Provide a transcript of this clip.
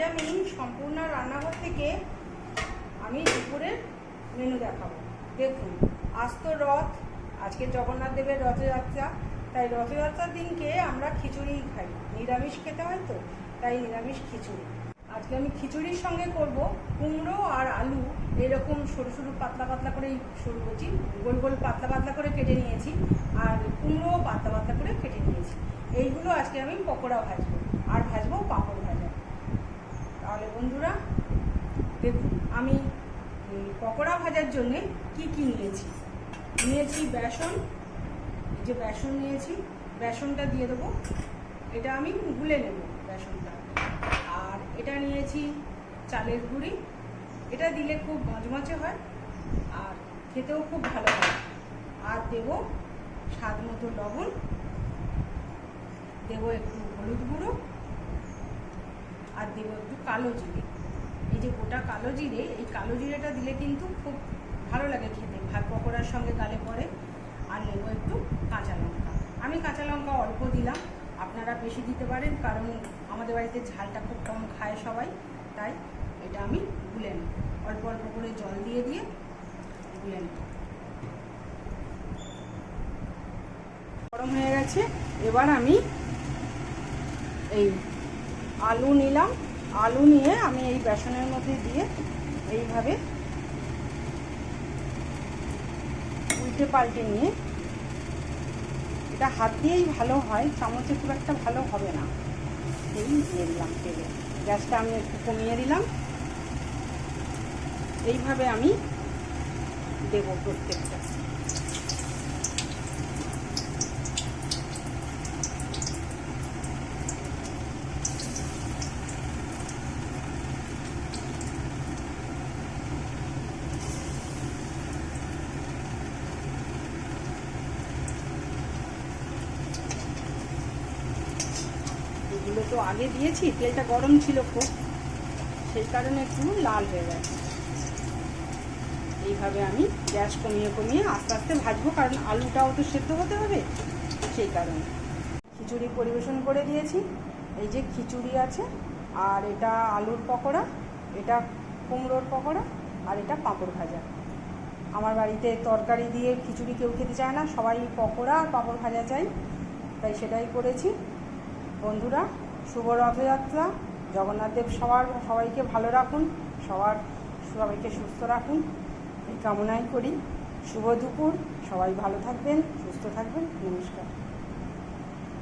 আমি সম্পূর্ণ রান্নাঘর থেকে আমি দুপুরের মেনু দেখাবো। দেখুন, আজ তো রথ, আজকে জগন্নাথ দেবের রথযাত্রা, তাই রথযাত্রার দিনকে আমরা খিচুড়ি খাই, নিরামিষ খেতে হয় তো, তাই নিরামিষ খিচুড়ি। আজকে আমি খিচুড়ির সঙ্গে করব কুমড়ো আর আলু, এরকম সরু সরু পাতলা পাতলা করে সরু কচি, গোল গোল পাতলা পাতলা করে কেটে নিয়েছি, আর কুমড়ো পাতলা পাতলা করে কেটে নিয়েছি। এইগুলো আজকে আমি পকোড়া ভাজবো, আর ভাজবো পাঁপড় ভাজা। তাহলে বন্ধুরা দেখুন, আমি পকোড়া ভাজার জন্য কি কি নিয়েছি। বেসন, এই যে বেসন নিয়েছি, বেসনটা দিয়ে দেবো, এটা আমি গুলে নেব বেসনটা। আর এটা নিয়েছি চালের গুঁড়ি, এটা দিলে খুব মচমচে হয় আর খেতেও খুব ভালো হয়। আর দেব স্বাদ মতো লবণ, দেবো একটু হলুদ গুঁড়ো, আর দেবো একটু কালো জিরে। এই যে গোটা কালো জিরে, এই কালো জিরেটা দিলে কিন্তু খুব ভালো লাগে খেতে, ভাত পকোড়ার সঙ্গে গালে পড়ে। আর নেবো একটু কাঁচা লঙ্কা, আমি কাঁচা লঙ্কা অল্প দিলাম, আপনারা বেশি দিতে পারেন, কারণ আমাদের বাড়িতে ঝালটা খুব কম খায় সবাই, তাই এটা আমি গুলে নেব। অল্প অল্প করে জল দিয়ে দিয়ে গুলে নেব। গরম হয়ে গেছে, এবার আমি এই আলু নিলাম, আলু নিয়ে আমি এই বেসনের মধ্যে দিয়ে এইভাবে উল্টে পাল্টে নিয়ে, এটা হাত দিয়েই ভালো হয়, চামচে খুব একটা ভালো হবে না। এই দিয়ে দিলাম তেলে, গ্যাসটা আমি একটু কমিয়ে দিলাম। এইভাবে আমি দেবো প্রত্যেকটা। এগুলো তো আগে দিয়েছি, তেলটা গরম ছিল খুব, সেই কারণে একটু লাল হয়ে গেছে। এইভাবে আমি গ্যাস কমিয়ে কমিয়ে আস্তে আস্তে ভাজবো, কারণ আলুটাও তো সেদ্ধ হতে হবে, সেই কারণে। খিচুড়ি পরিবেশন করে দিয়েছি, এই যে খিচুড়ি আছে, আর এটা আলুর পকোড়া, এটা কুমড়োর পকোড়া, আর এটা পাঁপড় ভাজা। আমার বাড়িতে তরকারি দিয়ে খিচুড়ি কেউ খেতে চায় না, সবাই পকোড়া আর পাঁপড় ভাজা চাই, তাই সেটাই করেছি। বন্ধুরা, শুভ রথযাত্রা, জগন্নাথ দেব সবাইকে ভালো রাখুন, সবাইকে সুস্থ রাখুন, এই কামনাই করি। শুভ দুপুর, সবাই ভালো থাকবেন, সুস্থ থাকবেন, নমস্কার।